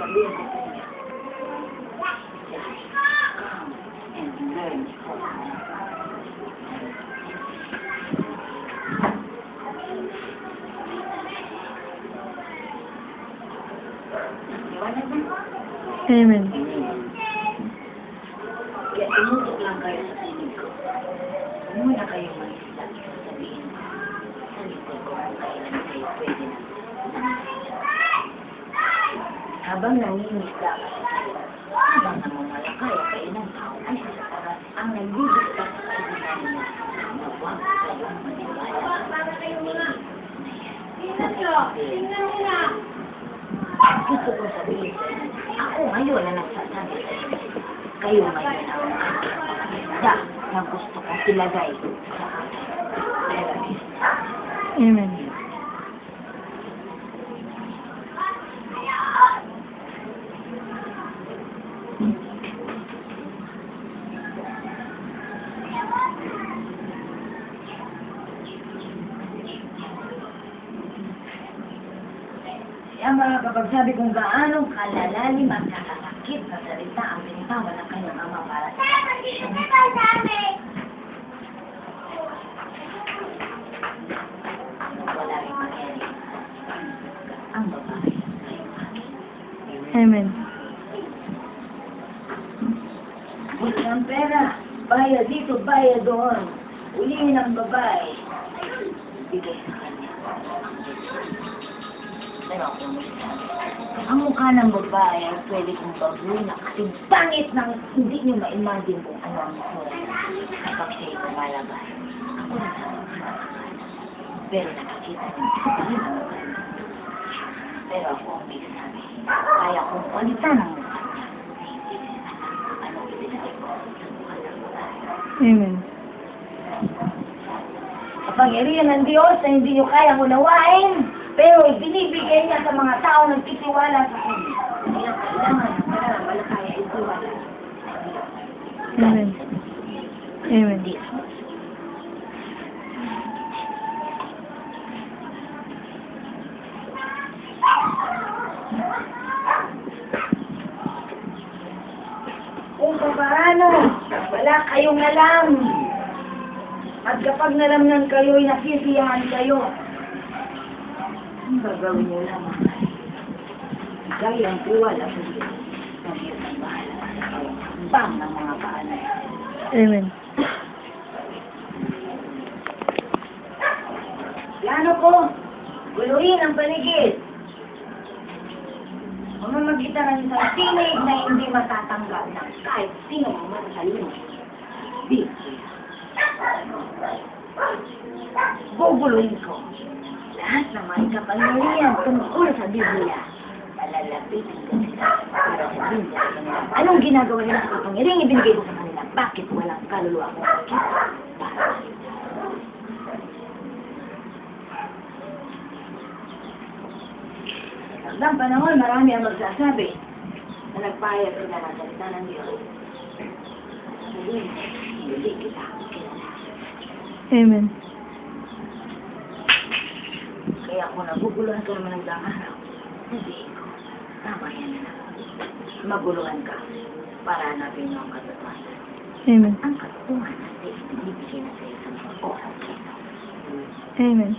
sabihin ko sa inyo. Just come and learn from me. Amen. Kaya tumutok lang kayo sa sinig ko. Muna kayo mag-isla at sasabihin ko. Sa likod ko kung kailan kayo pwede na. Habang nangingisla ka sa kayo, habang namamalakay kayo ng tao ay sa sataras ang nagbibigta sa kaibigan niya na huwag kayong maniwala. Gusto ko sabihin sa inyo, ako ngayon na nagsasabi sa inyo. Kayo ngayon ang aking mga isda na gusto kong ilagay sa aking paradise. Amen. Kaya mga kapagsabi kung gaano kalalalim at kakasakit na salita ang binitawan ng kanyang ama para sa wala rin mangyari ang babae sa iyong akin. Amen. Gusto ng pera, bayad dito, bayad doon. Ulihin ang babae. Bigay sa kanya. Pero ako magsasabi, ang mukha ng babae ay pwede kong baguhin na kasi pangit ng hindi niyo ma-imagine kung ano ang mukha kapag siya'y lumalabas. Ako nagsasabi. Pero nakakita niyo pa rin ang mukha niya. Pero ako ang magsasabi, kaya kong palitan ang mukha niya. Hindi niya alam ano ibinigay ko sa mukha ng babae. Amen. Kapangyarihan ng Diyos na hindi niyo kayang unawain, pero ibinibigay niya sa mga tao nagtitiwala sa Kanya. Kaya kailangan ng pananampalataya ay tiwala. Amen. Amen. Kung paano, wala kayong alam. At kapag nalamnan kayo, nasisiyahan kayo. Ang gagawin niyo lamang ay bigay ang tiwala sa Diyos na Diyos ang bahala sa kawang ng mga paanay. Amen. Plano ko, guluhin ang paligid. Mamamagitan ng isang tinig na hindi matatanggal ng kahit sino ang matatalino. Di siya. Guguluhin ko. Lahat ng mga kapangyarihan tungkol sa Biblia. Palalapitin ko sila para sabihin sa kanila. Anong ginagawa nila sa kapangyarihan ibinigay ko sa kanila? Bakit walang kaluluwa kong bakit? Para sa isang panahon, marami ang magsasabi na nagpahayag sila ng salita ng Diyos. Sabihin, hindi kita kilala. Amen. Kaya kung naguguluhan ka naman ng araw, sabihin ko, tama yan na. Maguluhan ka para hanapin mo ang katotohanan. Amen. Ang katotohanan ay ibinibigay na sa isang oras. Amen.